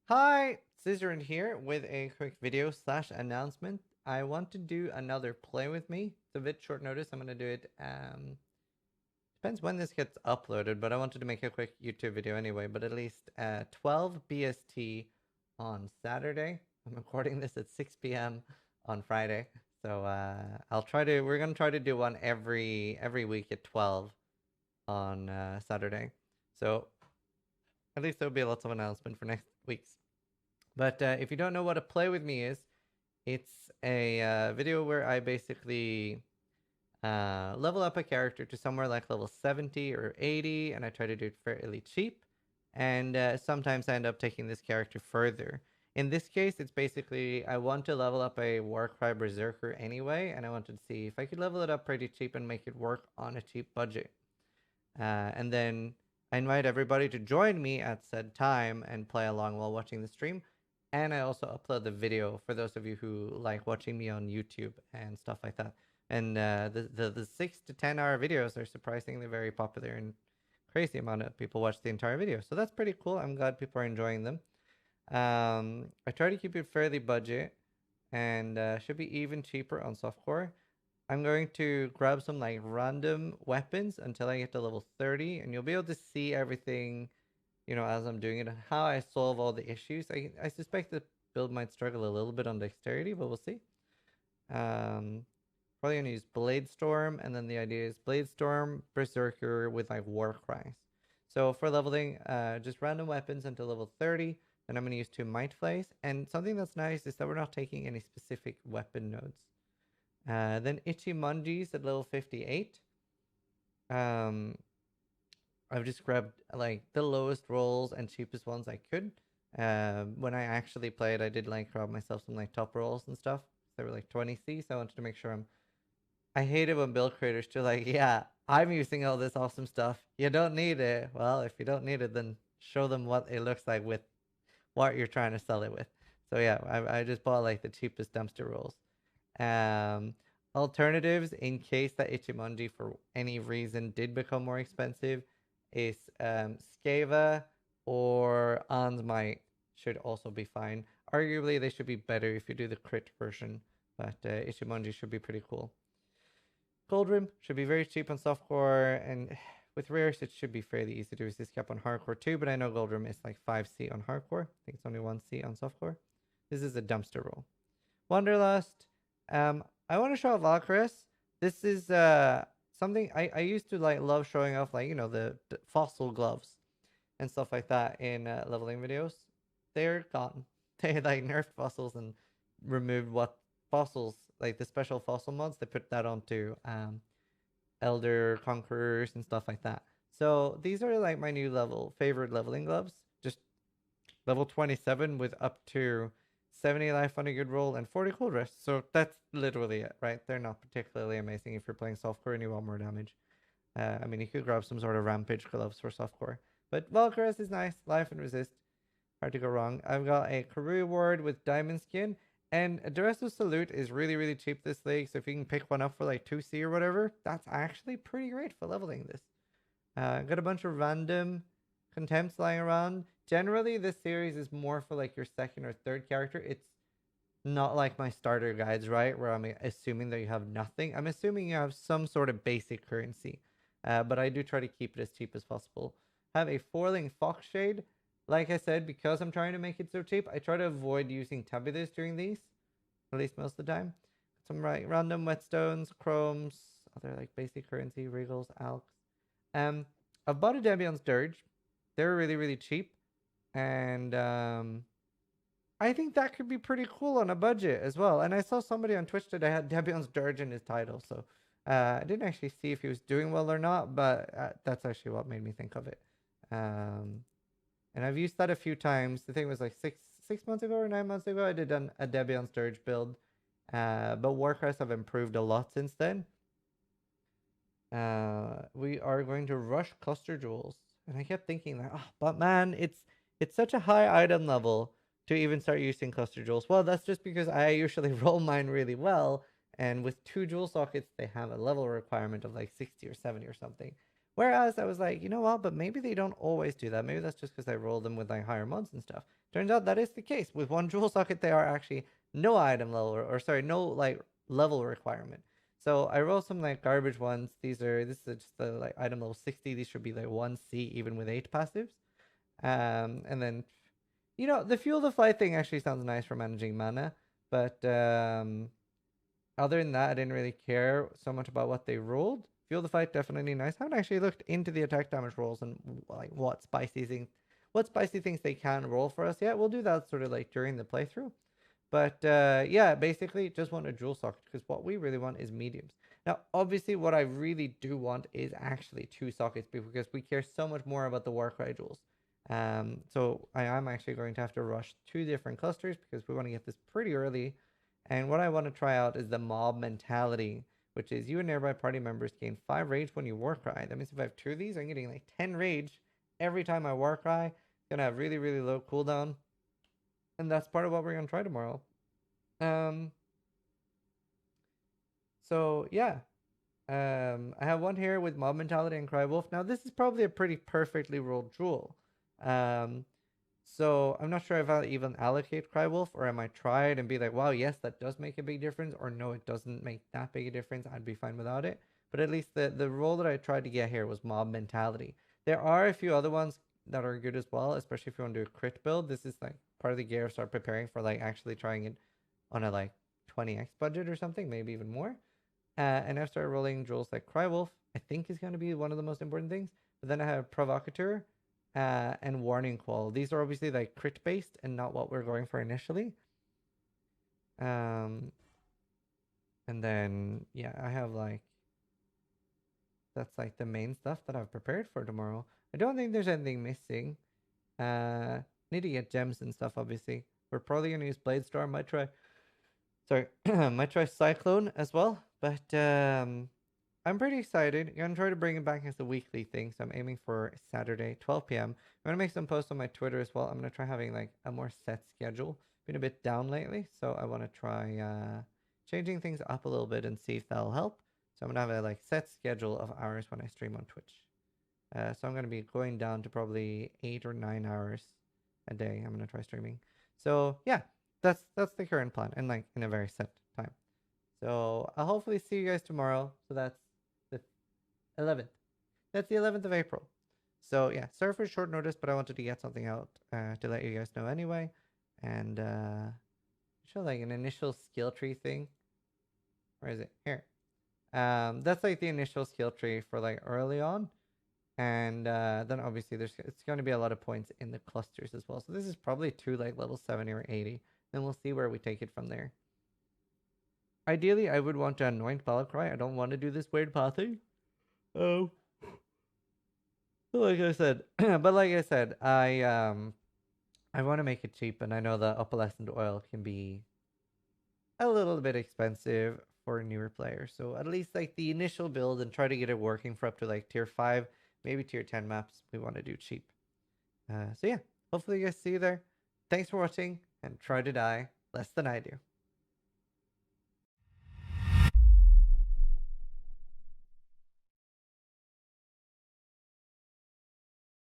Hi, Zizaran here with a quick video slash announcement. I want to do another play with me. It's a bit short notice. I'm gonna do it. Depends when this gets uploaded, but I wanted to make a quick YouTube video anyway. But at least 12 BST on Saturday. I'm recording this at 6 p.m. on Friday, so I'll try to. We're gonna try to do one every week at 12 on Saturday. So at least there'll be lots of announcement for next week's. But if you don't know what a play with me is, it's a video where I basically level up a character to somewhere like level 70 or 80, and I try to do it fairly cheap. And sometimes I end up taking this character further. In this case, it's basically I want to level up a Warcry Berserker anyway, and I wanted to see if I could level it up pretty cheap and make it work on a cheap budget. And then I invite everybody to join me at said time and play along while watching the stream. And I also upload the video for those of you who like watching me on YouTube and stuff like that. And the 6 to 10 hour videos are surprisingly very popular, and crazy amount of people watch the entire video. So that's pretty cool. I'm glad people are enjoying them. I try to keep it fairly budget, and should be even cheaper on softcore. I'm going to grab some like random weapons until I get to level 30, and you'll be able to see everything, as I'm doing it and how I solve all the issues. I suspect the build might struggle a little bit on dexterity, but we'll see. Probably gonna use Blade Storm, and then the idea is Blade Storm, Berserker with like Warcry. So for leveling, just random weapons until level 30. Then I'm gonna use 2 Might Flays, and something that's nice is that we're not taking any specific weapon nodes. Then Ichimongis at level 58. I've just grabbed like the lowest rolls and cheapest ones I could. When I actually played, I did like grab myself some like top rolls and stuff. They were like 20C, so I wanted to make sure I hate it when build creators do like, yeah, I'm using all this awesome stuff. You don't need it. Well, if you don't need it, then show them what it looks like with what you're trying to sell it with. So yeah, I just bought like the cheapest dumpster rolls. Alternatives in case that Ichimonji for any reason did become more expensive is Skeva or Might should also be fine. Arguably, they should be better if you do the crit version, but Ichimonji should be pretty cool. Goldrim should be very cheap on softcore, and with rares it should be fairly easy to resist cap on hardcore too, but I know Goldrim is like 5C on hardcore. I think it's only 1C on softcore. This is a dumpster roll. Wanderlust. I want to show off Valkyries. This is something I used to like love showing off, like the fossil gloves and stuff like that in leveling videos. They're gone. They like nerfed fossils and removed what fossils, like the special fossil mods. They put that onto Elder Conquerors and stuff like that. So these are like my new favorite leveling gloves. Just level 27 with up to 70 life on a good roll and 40 cold rest. So that's literally it, right? They're not particularly amazing if you're playing softcore and you want more damage. I mean, you could grab some sort of rampage gloves for softcore. But Valkyries is nice. Life and resist. Hard to go wrong. I've got a career ward with diamond skin. And Address Salute is really, really cheap this league. So if you can pick one up for like 2C or whatever, that's actually pretty great for leveling this. Got a bunch of random contempts lying around. Generally, this series is more for like your second or third character. It's not like my starter guides, right? Where I'm assuming that you have nothing. I'm assuming you have some sort of basic currency. But I do try to keep it as cheap as possible. Have a Foiling Foxshade. Like I said, because I'm trying to make it so cheap, I try to avoid using Tabithas during these. At least most of the time. Some random whetstones, chromes, other like basic currency, regals, alks. I've bought a Debion's Dirge. They're really, really cheap. And I think that could be pretty cool on a budget as well. And I saw somebody on Twitch today had Debion's Dirge in his title. So I didn't actually see if he was doing well or not, but that's actually what made me think of it. And I've used that a few times. The thing was like six months ago or 9 months ago, I did a Debion's Dirge build. But Warcry have improved a lot since then. We are going to rush cluster jewels. And I kept thinking that, but man, it's such a high item level to even start using cluster jewels. Well, that's just because I usually roll mine really well. And with 2 jewel sockets, they have a level requirement of like 60 or 70 or something. Whereas I was like, you know what? But maybe they don't always do that. Maybe that's just because I roll them with like higher mods and stuff. Turns out that is the case. With one jewel socket, they are actually no item level, or sorry, no like level requirement. So I roll some like garbage ones. This is just the like item level 60. These should be like 1C even with 8 passives. And then the fuel the fly thing actually sounds nice for managing mana, but other than that, I didn't really care so much about what they rolled. Fuel the fight definitely nice. I haven't actually looked into the attack damage rolls and like what spicy things they can roll for us yet. We'll do that sort of like during the playthrough. But yeah, basically just want a jewel socket because what we really want is mediums. Now, obviously, what I really do want is actually 2 sockets because we care so much more about the Warcry jewels. So I am actually going to have to rush 2 different clusters because we want to get this pretty early. And what I want to try out is the mob mentality, which is you and nearby party members gain 5 rage when you Warcry. That means if I have 2 of these, I'm getting like 10 rage every time I Warcry. It's gonna have really, really low cooldown. And that's part of what we're gonna try tomorrow. So yeah. I have one here with Mob Mentality and Cry Wolf. Now this is probably a pretty perfectly rolled jewel. So I'm not sure if I'll even allocate Cry Wolf or I might try it and be like, wow, yes, that does make a big difference, or no, it doesn't make that big a difference. I'd be fine without it. But at least the role that I tried to get here was Mob Mentality. There are a few other ones that are good as well, especially if you want to do a crit build. This is like part of the gear. Start preparing for like actually trying it on a like 20x budget or something, maybe even more. And I've started rolling jewels like Cry Wolf. I think is going to be one of the most important things. But then I have Provocateur and Warning Call. These are obviously like crit based and not what we're going for initially. And then yeah, I have like that's like the main stuff that I've prepared for tomorrow. I don't think there's anything missing. Need to get gems and stuff. Obviously, we're probably gonna use Blade Storm. Might try Cyclone as well. But I'm pretty excited. I'm gonna try to bring it back as a weekly thing. So I'm aiming for Saturday, 12 p.m. I'm gonna make some posts on my Twitter as well. I'm gonna try having like a more set schedule. Been a bit down lately, so I want to try changing things up a little bit and see if that'll help. So I'm gonna have a like set schedule of hours when I stream on Twitch. So I'm gonna be going down to probably 8 or 9 hours a day. I'm gonna try streaming. So yeah, that's the current plan, and like in a very set time. So I'll hopefully see you guys tomorrow. So that's the 11th. That's the 11th of April. So yeah, sorry for short notice, but I wanted to get something out to let you guys know anyway. And show like an initial skill tree thing. Where is it? Here. That's like the initial skill tree for like early on. And then obviously it's going to be a lot of points in the clusters as well. So this is probably to like level 70 or 80. Then we'll see where we take it from there. Ideally, I would want to anoint Battlecry. I don't want to do this weird pathing. Oh. Like I said, I want to make it cheap, and I know that opalescent oil can be a little bit expensive for newer players. So at least like the initial build and try to get it working for up to like tier 5, maybe tier 10 maps. We want to do cheap. So yeah, hopefully you guys see you there. Thanks for watching, and try to die less than I do.